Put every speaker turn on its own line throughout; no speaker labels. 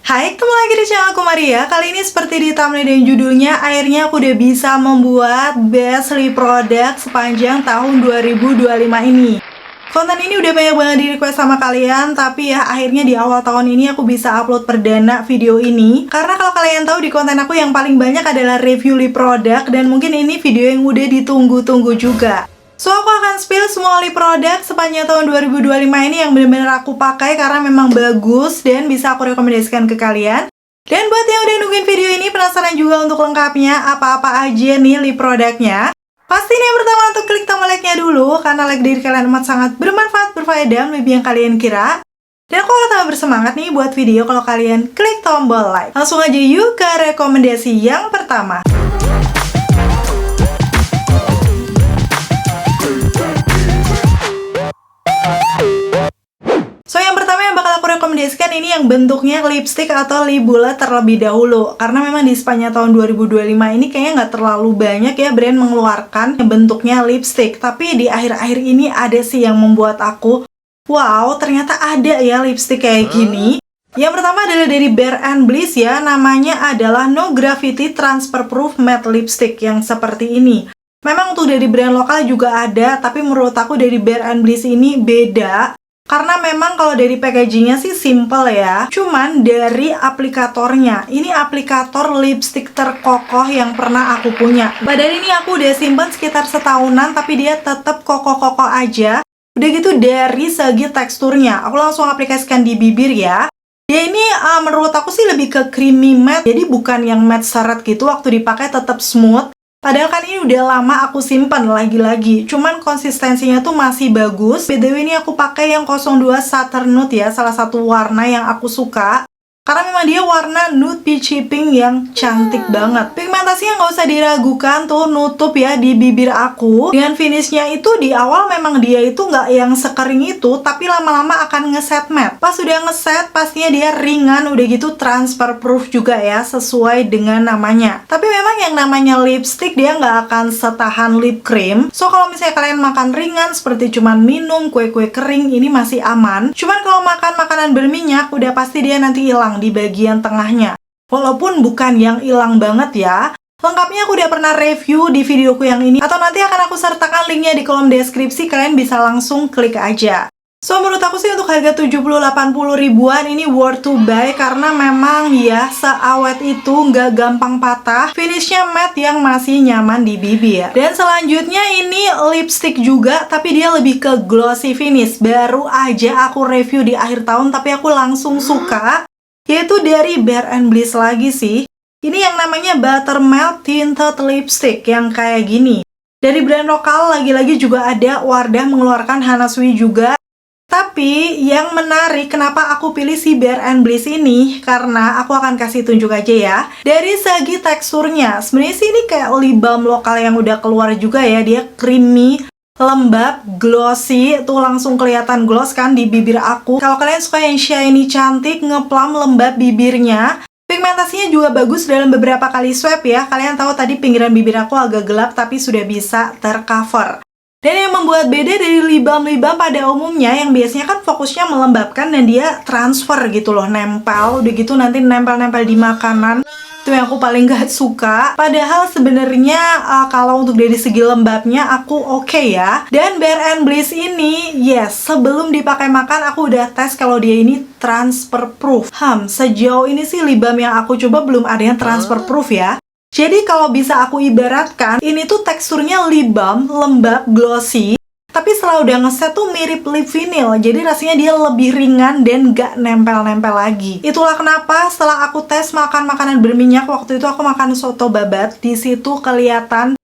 Hai, ketemu lagi di channel aku Maria. Kali ini seperti di thumbnail dan judulnya, akhirnya aku udah bisa membuat best lip product sepanjang tahun 2025 ini. Konten ini udah banyak banget di request sama kalian, tapi ya akhirnya di awal tahun ini aku bisa upload perdana video ini. Karena kalau kalian tahu di konten aku yang paling banyak adalah review lip product, dan mungkin ini video yang udah ditunggu-tunggu juga. So, aku akan spill semua lip product sepanjang tahun 2025 ini yang benar-benar aku pakai karena memang bagus dan bisa aku rekomendasikan ke kalian. Dan buat yang udah nungguin video ini, penasaran juga untuk lengkapnya apa-apa aja nih lip produknya, pastiin yang pertama untuk klik tombol like-nya dulu, karena like dari kalian amat sangat bermanfaat, berfaedah, lebih yang kalian kira. Dan aku akan tambah bersemangat nih buat video kalau kalian klik tombol like. Langsung aja yuk ke rekomendasi yang pertama. So, yang pertama yang bakal aku rekomendasikan ini yang bentuknya lipstick atau lip bullet terlebih dahulu. Karena memang di sepanjang tahun 2025 ini kayaknya nggak terlalu banyak ya brand mengeluarkan yang bentuknya lipstick. Tapi di akhir-akhir ini ada sih yang membuat aku, wow, ternyata ada ya lipstick kayak gini. Yang pertama adalah dari Bare & Bliss ya, namanya adalah No Gravity Transfer Proof Matte Lipstick yang seperti ini. Memang untuk dari brand lokal juga ada, tapi menurut aku dari Bare & Bliss ini beda. Karena memang kalau dari packagingnya sih simple ya. Cuman dari aplikatornya, ini aplikator lipstick terkokoh yang pernah aku punya. Padahal ini aku udah simpen sekitar setahunan, tapi dia tetap kokoh-kokoh aja. Udah gitu dari segi teksturnya, aku langsung aplikasikan di bibir ya. Dia ini menurut aku sih lebih ke creamy matte, jadi bukan yang matte seret gitu, waktu dipakai tetap smooth. Padahal kan ini udah lama aku simpan lagi-lagi, cuman konsistensinya tuh masih bagus. BTW ini aku pakai yang 02 Saturn Nude ya, salah satu warna yang aku suka. Karena memang dia warna nude peachy pink yang cantik banget. Pigmentasinya nggak usah diragukan tuh, nutup ya di bibir aku. Dengan finishnya itu di awal memang dia itu nggak yang sekering itu, tapi lama-lama akan ngeset matte. Pas udah ngeset, pastinya dia ringan, udah gitu transfer proof juga ya, sesuai dengan namanya. Tapi memang yang namanya lipstick dia nggak akan setahan lip cream. So, kalau misalnya kalian makan ringan, seperti cuman minum kue-kue kering, ini masih aman. Cuman kalau makan makanan berminyak, udah pasti dia nanti hilang di bagian tengahnya. Walaupun bukan yang hilang banget ya. Lengkapnya aku udah pernah review di videoku yang ini, atau nanti akan aku sertakan linknya di kolom deskripsi, kalian bisa langsung klik aja. So, menurut aku sih untuk harga 70-80 ribuan ini worth to buy, karena memang ya seawet itu, nggak gampang patah, finishnya matte yang masih nyaman di bibir. Dan selanjutnya ini lipstick juga, tapi dia lebih ke glossy finish. Baru aja aku review di akhir tahun, tapi aku langsung suka, yaitu dari Bare & Bliss lagi sih. Ini yang namanya Buttermelt Tinted Lipstick yang kayak gini. Dari brand lokal lagi-lagi juga ada Wardah mengeluarkan Hana Sui juga. Tapi yang menarik kenapa aku pilih si Bare & Bliss ini, karena aku akan kasih tunjuk aja ya. Dari segi teksturnya, sebenarnya sih ini kayak lip balm lokal yang udah keluar juga ya. Dia creamy, lembab, glossy, tuh langsung kelihatan gloss kan di bibir aku. Kalau kalian suka yang shiny, cantik, ngeplam, lembab bibirnya, pigmentasinya juga bagus dalam beberapa kali swipe ya. Kalian tahu tadi pinggiran bibir aku agak gelap, tapi sudah bisa tercover. Dan yang membuat beda dari lip balm pada umumnya, yang biasanya kan fokusnya melembabkan dan dia transfer gitu loh, nempel, udah gitu nanti nempel-nempel di makanan. Itu yang aku paling gak suka. Padahal sebenarnya kalau untuk dari segi lembabnya aku oke ya. Dan Bare & Bliss ini, yes, sebelum dipakai makan aku udah tes kalau dia ini transfer proof. Sejauh ini sih lip balm yang aku coba belum ada yang transfer proof ya. Jadi kalau bisa aku ibaratkan, ini tuh teksturnya lip balm, lembab, glossy. Tapi setelah udah ngeset tuh mirip lip vinyl, jadi rasanya dia lebih ringan dan gak nempel-nempel lagi. Itulah kenapa setelah aku tes makan makanan berminyak, waktu itu aku makan soto babat, di situ kelihatan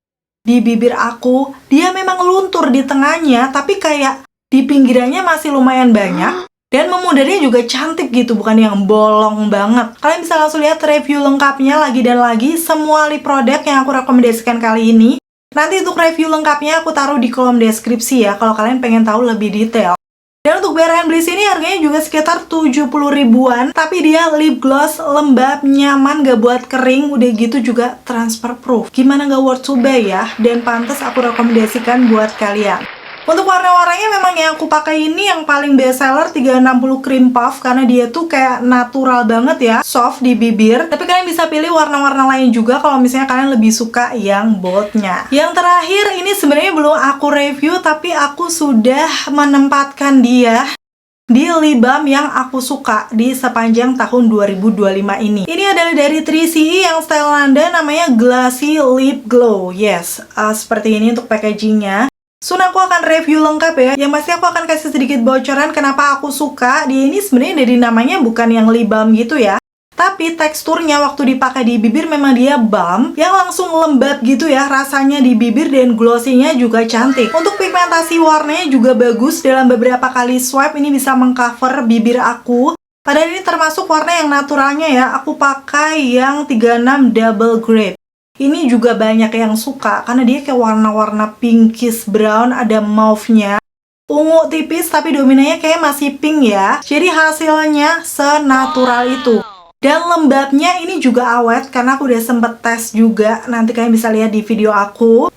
di bibir aku, dia memang luntur di tengahnya, tapi kayak di pinggirannya masih lumayan banyak. Dan memudarnya juga cantik gitu, bukan yang bolong banget. Kalian bisa langsung lihat review lengkapnya lagi dan lagi, semua lip product yang aku rekomendasikan kali ini. Nanti untuk review lengkapnya aku taruh di kolom deskripsi ya, kalau kalian pengen tahu lebih detail. Dan untuk Bare & Bliss ini harganya juga sekitar 70 ribuan, tapi dia lip gloss lembab, nyaman, gak buat kering, udah gitu juga transfer proof. Gimana gak worth to buy ya? Dan pantas aku rekomendasikan buat kalian. Untuk warna-warnanya memang yang aku pakai ini yang paling best seller 360 Cream Puff, karena dia tuh kayak natural banget ya, soft di bibir. Tapi kalian bisa pilih warna-warna lain juga kalau misalnya kalian lebih suka yang boldnya. Yang terakhir ini sebenarnya belum aku review, tapi aku sudah menempatkan dia di lip balm yang aku suka di sepanjang tahun 2025 ini. Ini adalah dari 3CE yang style Nanda, namanya Glassy Lip Glow. Yes, seperti ini untuk packagingnya. Soon aku akan review lengkap ya. Yang pasti aku akan kasih sedikit bocoran kenapa aku suka. Dia ini sebenarnya dari namanya bukan yang lip balm gitu ya. Tapi teksturnya waktu dipakai di bibir memang dia balm yang langsung lembab gitu ya rasanya di bibir, dan glossy-nya juga cantik. Untuk pigmentasi warnanya juga bagus, dalam beberapa kali swipe ini bisa mengcover bibir aku. Padahal ini termasuk warna yang naturalnya ya. Aku pakai yang 36 Double Grape. Ini juga banyak yang suka karena dia kayak warna-warna pinkish brown, ada mauve-nya. Ungu tipis tapi dominannya kayak masih pink ya. Jadi hasilnya senatural itu. Dan lembabnya ini juga awet karena aku udah sempet tes juga. Nanti kalian bisa lihat di video aku.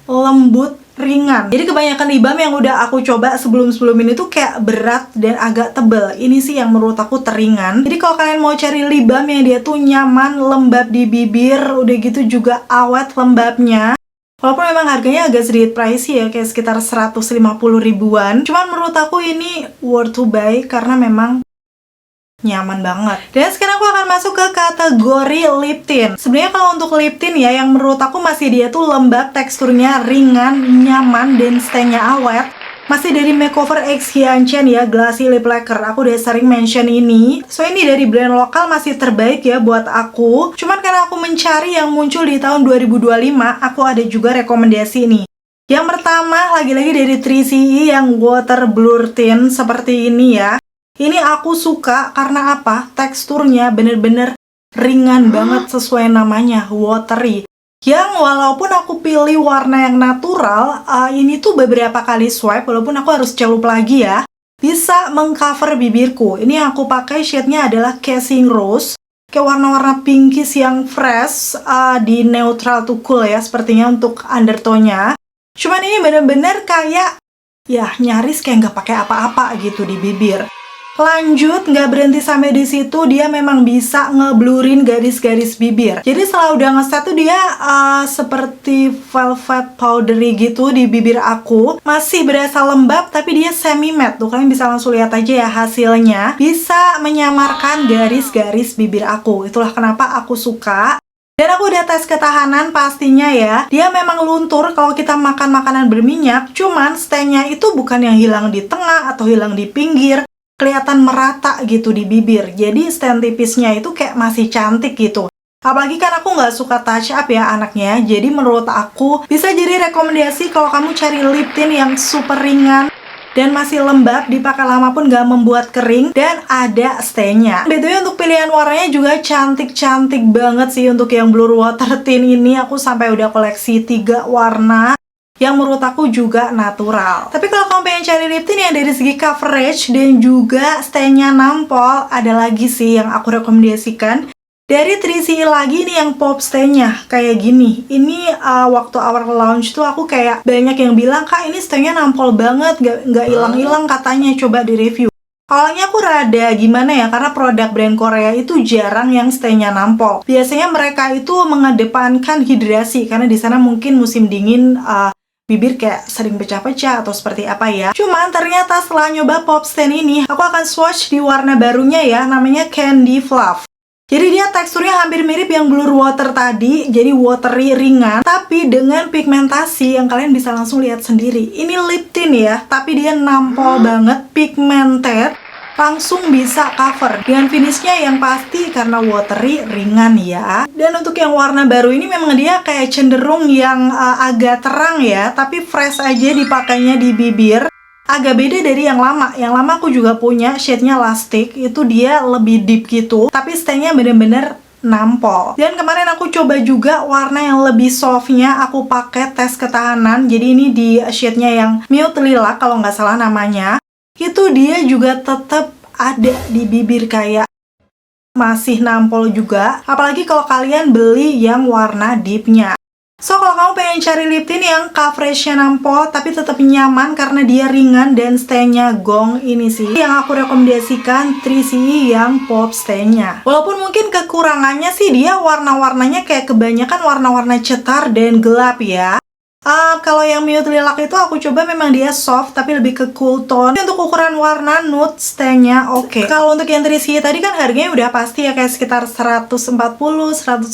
Lembut, ringan. Jadi kebanyakan lip balm yang udah aku coba sebelum-sebelum ini tuh kayak berat dan agak tebel. Ini sih yang menurut aku teringan. Jadi kalau kalian mau cari lip balm yang dia tuh nyaman, lembab di bibir, udah gitu juga awet lembabnya. Walaupun memang harganya agak sedikit pricey ya, kayak sekitar 150 ribuan. Cuman menurut aku ini worth to buy karena memang nyaman banget. Dan sekarang aku akan masuk ke kategori lip tint. Sebenarnya kalau untuk lip tint ya, yang menurut aku masih dia tuh lembab, teksturnya ringan, nyaman, dan stay-nya awet. Masih dari Makeover X Hyunchen ya, Glassy Lip Lacquer. Aku udah sering mention ini. So ini dari brand lokal masih terbaik ya buat aku. Cuman karena aku mencari yang muncul di tahun 2025, aku ada juga rekomendasi nih. Yang pertama, lagi-lagi dari 3CE yang Water Blur Tint seperti ini ya. Ini aku suka karena apa? Teksturnya bener-bener ringan banget sesuai namanya, watery. Yang walaupun aku pilih warna yang natural, ini tuh beberapa kali swipe, walaupun aku harus celup lagi ya, bisa mengcover bibirku. Ini yang aku pakai shade-nya adalah Kissing Rose. Kayak warna-warna pinkish yang fresh, di neutral to cool ya, sepertinya untuk undertone-nya. Cuman ini bener-bener kayak, ya nyaris kayak nggak pakai apa-apa gitu di bibir. Lanjut, nggak berhenti sampai di situ, dia memang bisa ngeblurin garis-garis bibir. Jadi setelah udah ngeset tuh dia seperti velvet powdery gitu di bibir aku. Masih berasa lembab tapi dia semi matte. Tuh kalian bisa langsung lihat aja ya hasilnya. Bisa menyamarkan garis-garis bibir aku. Itulah kenapa aku suka. Dan aku udah tes ketahanan pastinya ya. Dia memang luntur kalau kita makan makanan berminyak. Cuman stay-nya itu bukan yang hilang di tengah atau hilang di pinggir. Kelihatan merata gitu di bibir. Jadi stand tipisnya itu kayak masih cantik gitu. Apalagi kan aku nggak suka touch up ya anaknya. Jadi menurut aku bisa jadi rekomendasi kalau kamu cari lip tint yang super ringan dan masih lembab, dipakai lama pun nggak membuat kering, dan ada stay-nya. BTW untuk pilihan warnanya juga cantik-cantik banget sih. Untuk yang Blur Water Tint ini aku sampai udah koleksi 3 warna yang menurut aku juga natural. Tapi kalau kamu pengen cari lip tint yang dari segi coverage dan juga stay-nya nampol, ada lagi sih yang aku rekomendasikan. Dari 3CE lagi nih yang pop stay-nya kayak gini. Ini waktu awal launch tuh aku kayak banyak yang bilang, "Kak, ini stay-nya nampol banget, nggak hilang-hilang katanya, coba di review." Awalnya aku rada gimana ya, karena produk brand Korea itu jarang yang stay-nya nampol. Biasanya mereka itu mengedepankan hidrasi, karena di sana mungkin musim dingin, bibir kayak sering pecah-pecah atau seperti apa ya. Cuman ternyata setelah nyoba pop stain ini, aku akan swatch di warna barunya ya, namanya Candy Fluff. Jadi dia teksturnya hampir mirip yang Blur Water tadi, jadi watery ringan, tapi dengan pigmentasi yang kalian bisa langsung lihat sendiri. Ini lip tint ya, tapi dia nampol banget, pigmented, langsung bisa cover dengan finishnya yang pasti karena watery ringan ya. Dan untuk yang warna baru ini memang dia kayak cenderung yang agak terang ya, tapi fresh aja dipakainya di bibir. Agak beda dari yang lama. Yang lama aku juga punya shade-nya Lastic, itu dia lebih deep gitu, tapi stay-nya bener-bener nampol. Dan kemarin aku coba juga warna yang lebih soft-nya, aku pakai tes ketahanan. Jadi ini di shade-nya yang Mute Lilac kalau nggak salah namanya. Itu dia juga tetap ada di bibir kayak masih nampol juga. Apalagi kalau kalian beli yang warna deep-nya. So, kalau kamu pengen cari lip tint yang coveragenya nampol tapi tetap nyaman karena dia ringan dan stay-nya gong, ini sih yang aku rekomendasikan, 3CE yang pop stay-nya. Walaupun mungkin kekurangannya sih dia warna-warnanya kayak kebanyakan warna-warna cetar dan gelap ya. Kalau yang Mute Lilac itu aku coba memang dia soft tapi lebih ke cool tone. Untuk ukuran warna nude stay-nya oke. Kalau untuk yang 3CE tadi kan harganya udah pasti ya kayak sekitar 140, 150,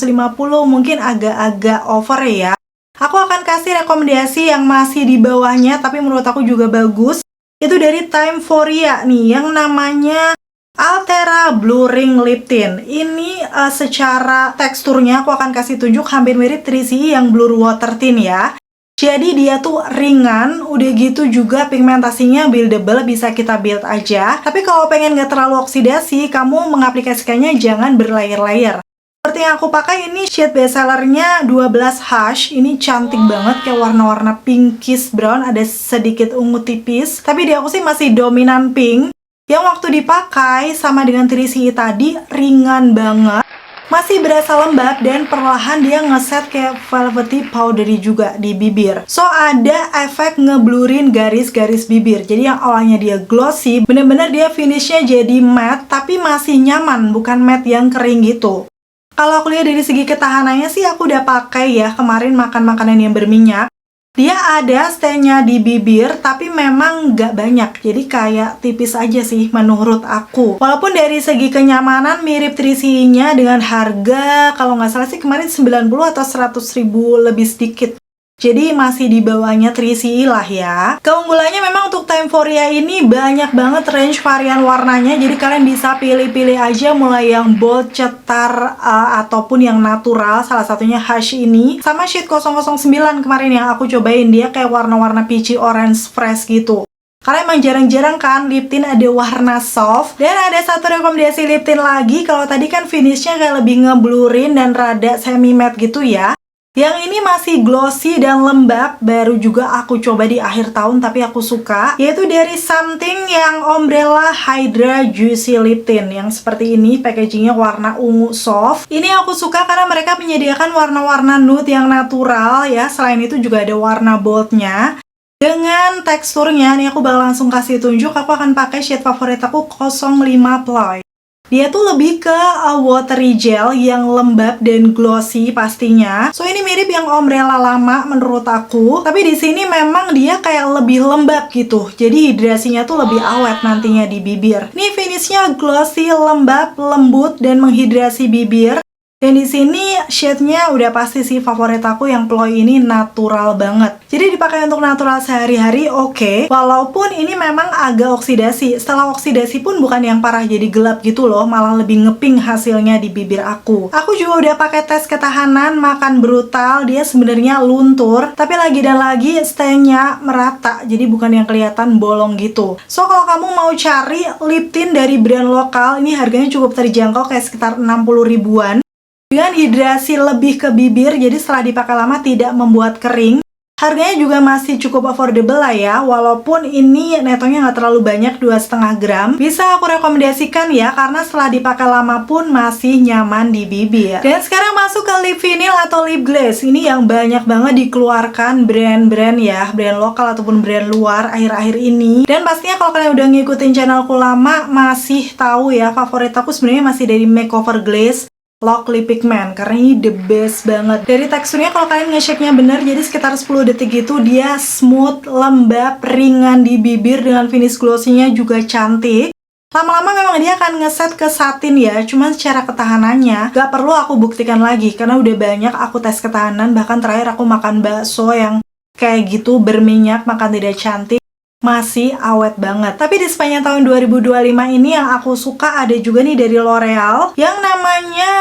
mungkin agak-agak over ya. Aku akan kasih rekomendasi yang masih di bawahnya tapi menurut aku juga bagus. Itu dari Timeforia nih yang namanya Altera Blurring Lip Tint. Ini secara teksturnya aku akan kasih tunjuk hampir mirip 3CE yang Blur Water Tint ya. Jadi dia tuh ringan, udah gitu juga pigmentasinya buildable, bisa kita build aja. Tapi kalau pengen nggak terlalu oksidasi, kamu mengaplikasikannya jangan berlayer-layer. Seperti yang aku pakai ini shade bestsellernya 12 Hush. Ini cantik banget kayak warna-warna pinkish brown, ada sedikit ungu tipis. Tapi di aku sih masih dominan pink. Yang waktu dipakai sama dengan 3CE tadi ringan banget. Masih berasa lembab dan perlahan dia ngeset kayak velvety powdery juga di bibir. So ada efek ngeblurin garis-garis bibir. Jadi yang awalnya dia glossy, bener-bener dia finishnya jadi matte tapi masih nyaman, bukan matte yang kering gitu. Kalau aku lihat dari segi ketahanannya sih aku udah pakai ya kemarin makan makanan yang berminyak. Dia ada stay-nya di bibir, tapi memang nggak banyak. Jadi kayak tipis aja sih menurut aku. Walaupun dari segi kenyamanan mirip 3CE-nya dengan harga, kalau nggak salah sih kemarin 90 atau 100 ribu lebih sedikit. Jadi masih di bawahnya 3CE lah ya. Keunggulannya memang untuk Timeforia ini banyak banget range varian warnanya. Jadi kalian bisa pilih-pilih aja mulai yang bold, cetar, ataupun yang natural. Salah satunya Hush ini. Sama shade 009 kemarin yang aku cobain. Dia kayak warna-warna peachy orange fresh gitu. Karena emang jarang-jarang kan lip tint ada warna soft. Dan ada satu rekomendasi lip tint lagi. Kalau tadi kan finishnya kayak lebih ngeblurin dan rada semi matte gitu ya. Yang ini masih glossy dan lembab, baru juga aku coba di akhir tahun tapi aku suka, yaitu dari Something yang Umbrella Hydra Juicy Lip Tint yang seperti ini, packagingnya warna ungu soft. Ini aku suka karena mereka menyediakan warna-warna nude yang natural ya, selain itu juga ada warna boldnya. Dengan teksturnya, nih aku bakal langsung kasih tunjuk, aku akan pakai shade favorit aku 05 Ploy. Dia tuh lebih ke watery gel yang lembab dan glossy pastinya. So ini mirip yang Umbrella lama menurut aku. Tapi di sini memang dia kayak lebih lembab gitu. Jadi hidrasinya tuh lebih awet nantinya di bibir. Ini finishnya glossy, lembab, lembut dan menghidrasi bibir. Dan di sini shade-nya udah pasti sih favorit aku yang Ploy ini natural banget. Jadi dipakai untuk natural sehari-hari oke. Walaupun ini memang agak oksidasi. Setelah oksidasi pun bukan yang parah jadi gelap gitu loh, malah lebih ngeping hasilnya di bibir aku. Aku juga udah pakai tes ketahanan makan brutal, dia sebenarnya luntur, tapi lagi dan lagi stay-nya merata. Jadi bukan yang kelihatan bolong gitu. So kalau kamu mau cari lip tint dari brand lokal, ini harganya cukup terjangkau kayak sekitar 60 ribuan. Dengan hidrasi lebih ke bibir, jadi setelah dipakai lama tidak membuat kering. Harganya juga masih cukup affordable lah ya, walaupun ini netonya nggak terlalu banyak, 2,5 gram. Bisa aku rekomendasikan ya, karena setelah dipakai lama pun masih nyaman di bibir. Dan sekarang masuk ke lip vinyl atau lip glaze. Ini yang banyak banget dikeluarkan brand-brand ya, brand lokal ataupun brand luar akhir-akhir ini. Dan pastinya kalau kalian udah ngikutin channelku lama, masih tahu ya, favorit aku sebenarnya masih dari Makeover Glaze Lock Lip Pigment, karena ini the best banget. Dari teksturnya kalau kalian nge-shake-nya bener, jadi sekitar 10 detik gitu dia smooth, lembab, ringan di bibir dengan finish glossy-nya juga cantik. Lama-lama memang dia akan ngeset ke satin ya, cuman secara ketahanannya gak perlu aku buktikan lagi karena udah banyak aku tes ketahanan. Bahkan terakhir aku makan bakso yang kayak gitu berminyak, makan tidak cantik, masih awet banget. Tapi di sepanjang tahun 2025 ini yang aku suka ada juga nih dari L'Oreal yang namanya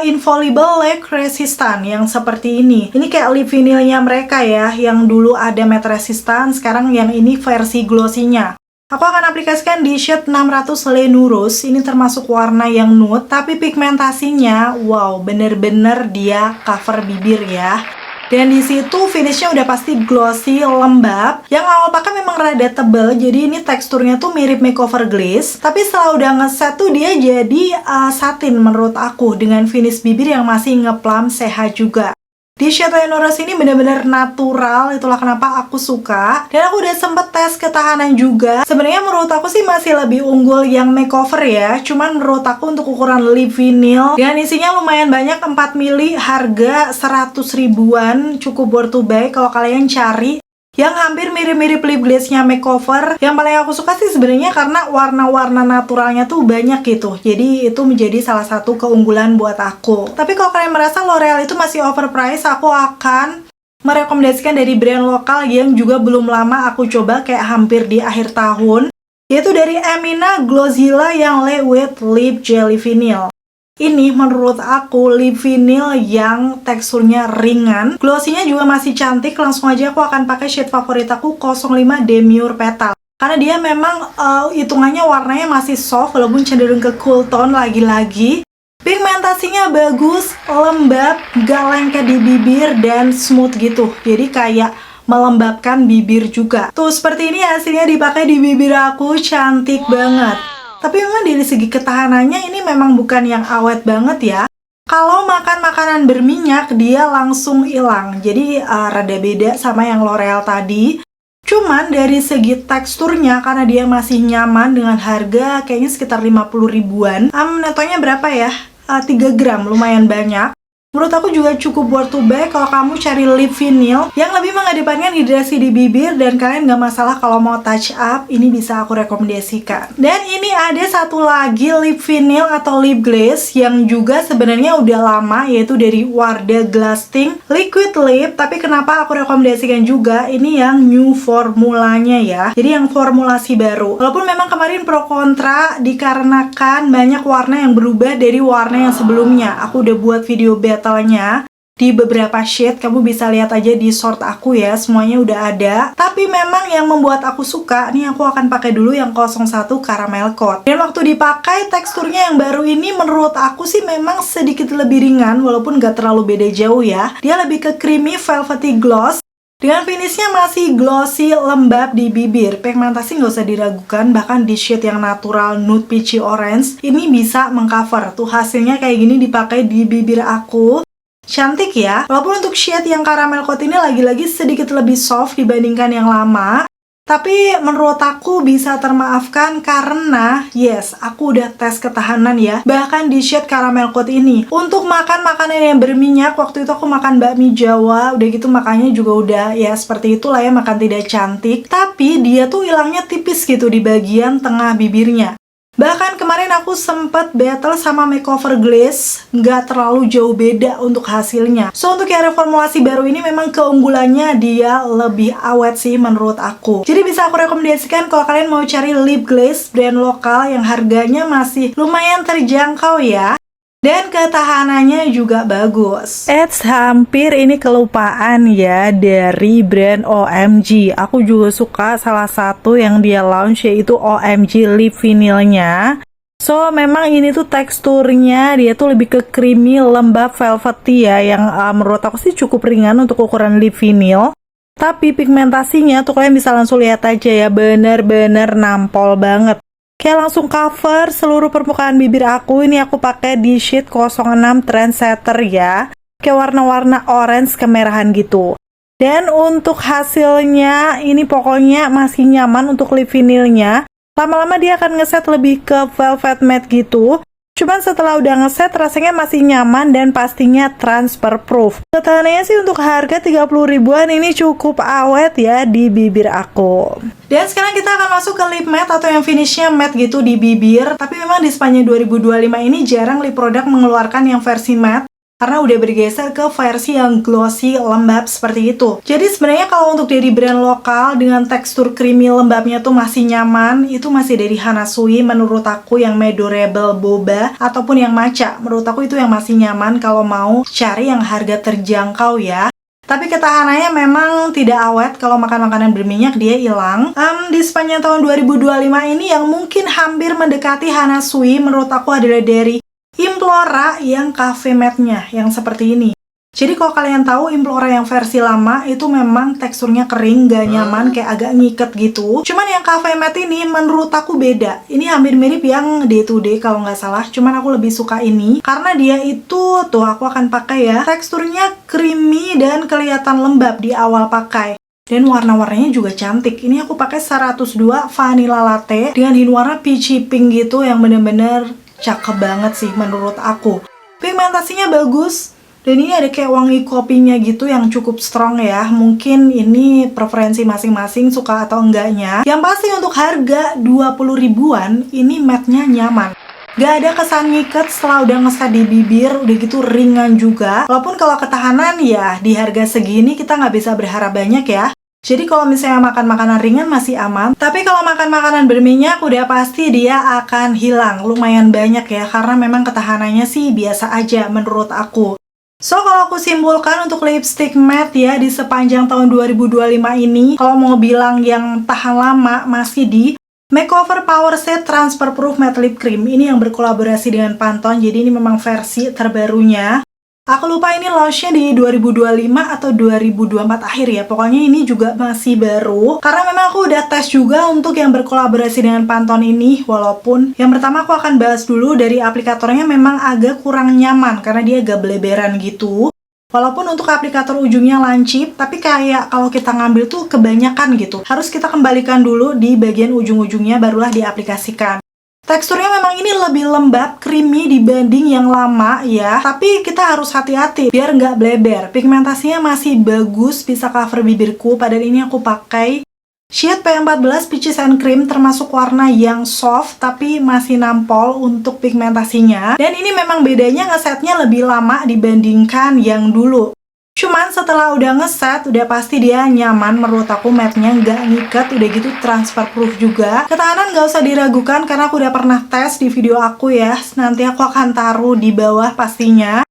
Infallible Lake Resistant yang seperti ini. Ini kayak lip vinilnya mereka ya, yang dulu ada matte resistant, sekarang yang ini versi glossy-nya. Aku akan aplikasikan di shade 600 Lenurus. Ini termasuk warna yang nude, tapi pigmentasinya wow, bener-bener dia cover bibir ya. Dan di situ finishnya udah pasti glossy, lembab. Yang awal pakai memang rada tebel, jadi ini teksturnya tuh mirip Makeover Glaze. Tapi setelah udah ngeset tuh dia jadi satin menurut aku, dengan finish bibir yang masih ngeplum sehat juga. Di shade Lionel Rose ini bener-bener natural, itulah kenapa aku suka. Dan aku udah sempet tes ketahanan juga. Sebenarnya menurut aku sih masih lebih unggul yang makeover ya. Cuman menurut aku untuk ukuran lip vinyl dan isinya lumayan banyak, 4 mili, harga 100 ribuan, cukup worth to buy kalau kalian cari yang hampir mirip-mirip lip glaze-nya makeover. Yang paling aku suka sih sebenarnya karena warna-warna naturalnya tuh banyak gitu. Jadi itu menjadi salah satu keunggulan buat aku. Tapi kalau kalian merasa L'Oreal itu masih overpriced, aku akan merekomendasikan dari brand lokal yang juga belum lama aku coba kayak hampir di akhir tahun. Yaitu dari Emina Glowzilla yang Liquid Lip Jelly Vinyl. Ini menurut aku lip vinyl yang teksturnya ringan, glossy-nya juga masih cantik. Langsung aja aku akan pakai shade favorit aku 05 Demure Petal. Karena dia memang hitungannya warnanya masih soft walaupun cenderung ke cool tone lagi-lagi. Pigmentasinya bagus, lembab, gak lengket di bibir dan smooth gitu. Jadi kayak melembabkan bibir juga. Tuh seperti ini hasilnya dipakai di bibir aku, cantik banget. Tapi memang dari segi ketahanannya ini memang bukan yang awet banget ya. Kalau makan makanan berminyak dia langsung hilang. Jadi rada beda sama yang L'Oreal tadi. Cuman dari segi teksturnya karena dia masih nyaman dengan harga kayaknya sekitar 50 ribuan. Netonya berapa ya? 3 gram, lumayan banyak. Menurut aku juga cukup worth to buy kalau kamu cari lip vinyl yang lebih mengedepankan hidrasi di bibir dan kalian nggak masalah kalau mau touch up, ini bisa aku rekomendasikan. Dan ini ada satu lagi lip vinyl atau lip glaze yang juga sebenarnya udah lama, yaitu dari Wardah Glasting Liquid Lip. Tapi kenapa aku rekomendasikan juga, ini yang new formulanya ya, jadi yang formulasi baru. Walaupun memang kemarin pro kontra dikarenakan banyak warna yang berubah dari warna yang sebelumnya. Aku udah buat video beta-nya di beberapa shade, kamu bisa lihat aja di short aku ya, semuanya udah ada. Tapi memang yang membuat aku suka, nih aku akan pakai dulu yang 01 Caramel Coat. Dan waktu dipakai teksturnya yang baru ini menurut aku sih memang sedikit lebih ringan, walaupun gak terlalu beda jauh ya. Dia lebih ke creamy velvety gloss dengan finishnya masih glossy, lembab di bibir. Pigmentasi nggak usah diragukan, bahkan di shade yang natural nude peachy orange ini bisa mengcover. Tuh hasilnya kayak gini dipakai di bibir aku. Cantik ya. Walaupun untuk shade yang caramel coat ini lagi-lagi sedikit lebih soft dibandingkan yang lama, tapi menurut aku bisa termaafkan karena yes, aku udah tes ketahanan ya. Bahkan di shade caramel coat ini untuk makan makanan yang berminyak, waktu itu aku makan bakmi Jawa, udah gitu makannya juga udah ya seperti itulah ya, makan tidak cantik. Tapi dia tuh hilangnya tipis gitu di bagian tengah bibirnya. Bahkan kemarin aku sempet battle sama makeover glaze, nggak terlalu jauh beda untuk hasilnya. So untuk yang reformulasi baru ini memang keunggulannya dia lebih awet sih menurut aku. Jadi bisa aku rekomendasikan kalau kalian mau cari lip glaze brand lokal yang harganya masih lumayan terjangkau ya. Dan ketahanannya juga bagus. Hampir ini kelupaan ya dari brand OMG. Aku juga suka salah satu yang dia launch yaitu OMG Lip Vinylnya. So memang ini tuh teksturnya dia tuh lebih ke creamy, lembab, velvety ya, yang menurut aku sih cukup ringan untuk ukuran lip vinyl. Tapi pigmentasinya tuh kalian bisa langsung lihat aja ya, bener-bener nampol banget. Kayak langsung cover seluruh permukaan bibir aku. Ini aku pakai di shade 06 Trendsetter ya. Kayak warna-warna orange kemerahan gitu. Dan untuk hasilnya ini pokoknya masih nyaman untuk lip vinylnya. Lama-lama dia akan ngeset lebih ke velvet matte gitu. Cuman setelah udah ngeset rasanya masih nyaman dan pastinya transfer proof. Ketahanannya sih untuk harga 30 ribuan ini cukup awet ya di bibir aku. Dan sekarang kita akan masuk ke lip matte atau yang finishnya matte gitu di bibir. Tapi memang di sepanjang 2025 ini jarang lip product mengeluarkan yang versi matte, karena udah bergeser ke versi yang glossy, lembab seperti itu. Jadi sebenarnya kalau untuk dari brand lokal dengan tekstur creamy lembabnya tuh masih nyaman, itu masih dari Hana Sui menurut aku, yang Medorable Boba ataupun yang Matcha. Menurut aku itu yang masih nyaman kalau mau cari yang harga terjangkau ya. Tapi ketahanannya memang tidak awet, kalau makan makanan berminyak dia hilang. Di sepanjang tahun 2025 ini yang mungkin hampir mendekati Hana Sui menurut aku adalah dari Implora yang cafe matte-nya yang seperti ini. Jadi kalau kalian tahu Implora yang versi lama itu memang teksturnya kering, gak nyaman, kayak agak ngiket gitu. Cuman yang Cafe Matte ini menurut aku beda. Ini hampir mirip yang Day to Day kalau nggak salah. Cuman aku lebih suka ini karena dia itu tuh aku akan pakai ya. Teksturnya creamy dan kelihatan lembab di awal pakai. Dan warna-warnanya juga cantik. Ini aku pakai 102 Vanilla Latte dengan hint warna peachy pink gitu yang bener-bener cakep banget sih menurut aku. Pigmentasinya bagus. Dan ini ada kayak wangi kopinya gitu yang cukup strong ya. Mungkin ini preferensi masing-masing suka atau enggaknya. Yang pasti untuk harga 20 ribuan, ini matte-nya nyaman. Gak ada kesan ngiket setelah udah ngeset di bibir, udah gitu ringan juga. Walaupun kalau ketahanan ya di harga segini kita nggak bisa berharap banyak ya. Jadi kalau misalnya makan makanan ringan masih aman. Tapi kalau makan makanan berminyak udah pasti dia akan hilang. Lumayan banyak ya, karena memang ketahanannya sih biasa aja menurut aku. So, kalau aku simpulkan untuk lipstick matte ya di sepanjang tahun 2025 ini, kalau mau bilang yang tahan lama masih di Makeover Power Set Transfer Proof Matte Lip Cream. Ini yang berkolaborasi dengan Pantone, jadi ini memang versi terbarunya. Aku lupa ini launch-nya di 2025 atau 2024 akhir ya. Pokoknya ini juga masih baru. Karena memang aku udah tes juga untuk yang berkolaborasi dengan Pantone ini. Walaupun yang pertama aku akan bahas dulu dari aplikatornya memang agak kurang nyaman. Karena dia agak beleberan gitu. Walaupun untuk aplikator ujungnya lancip, tapi kayak kalau kita ngambil tuh kebanyakan gitu. Harus kita kembalikan dulu di bagian ujung-ujungnya barulah diaplikasikan. Teksturnya memang ini lebih lembab, creamy dibanding yang lama ya. Tapi kita harus hati-hati biar nggak bleber. Pigmentasinya masih bagus, bisa cover bibirku. Padahal ini aku pakai shade P14 Peaches and Cream, termasuk warna yang soft tapi masih nampol untuk pigmentasinya. Dan ini memang bedanya ngesetnya lebih lama dibandingkan yang dulu. Cuman setelah udah ngeset, udah pasti dia nyaman. Menurut aku matte-nya nggak ngiket, udah gitu transfer proof juga. Ketahanan nggak usah diragukan karena aku udah pernah tes di video aku ya. Nanti aku akan taruh di bawah pastinya.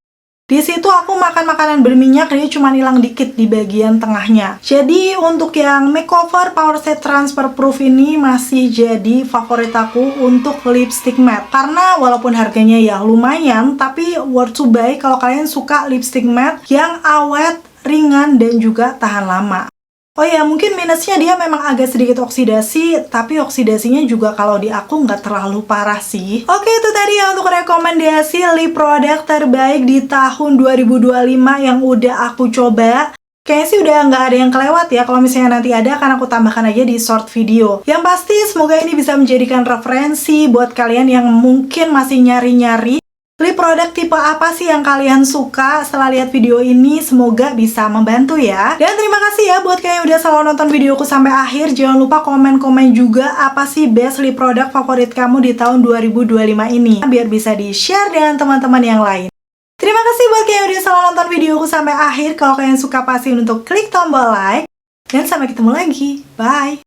Di situ aku makan makanan berminyak, dia cuma hilang dikit di bagian tengahnya. Jadi untuk yang Makeover Power Set Transfer Proof ini masih jadi favorit aku untuk lipstick matte. Karena walaupun harganya ya lumayan, tapi worth to buy kalau kalian suka lipstick matte yang awet, ringan, dan juga tahan lama. Oh ya, mungkin minusnya dia memang agak sedikit oksidasi, tapi oksidasinya juga kalau di aku nggak terlalu parah sih. Oke, itu tadi ya untuk rekomendasi lip product terbaik di tahun 2025 yang udah aku coba. Kayaknya sih udah nggak ada yang kelewat ya. Kalau misalnya nanti ada, akan aku tambahkan aja di short video. Yang pasti, semoga ini bisa menjadikan referensi buat kalian yang mungkin masih nyari-nyari lip produk tipe apa sih yang kalian suka. Setelah lihat video ini, semoga bisa membantu ya. Dan terima kasih ya buat kalian yang udah selalu nonton videoku sampai akhir. Jangan lupa komen-komen juga apa sih best lip produk favorit kamu di tahun 2025 ini, biar bisa di-share dengan teman-teman yang lain. Terima kasih buat kalian yang udah selalu nonton videoku sampai akhir. Kalau kalian suka, pastiin untuk klik tombol like. Dan sampai ketemu lagi. Bye!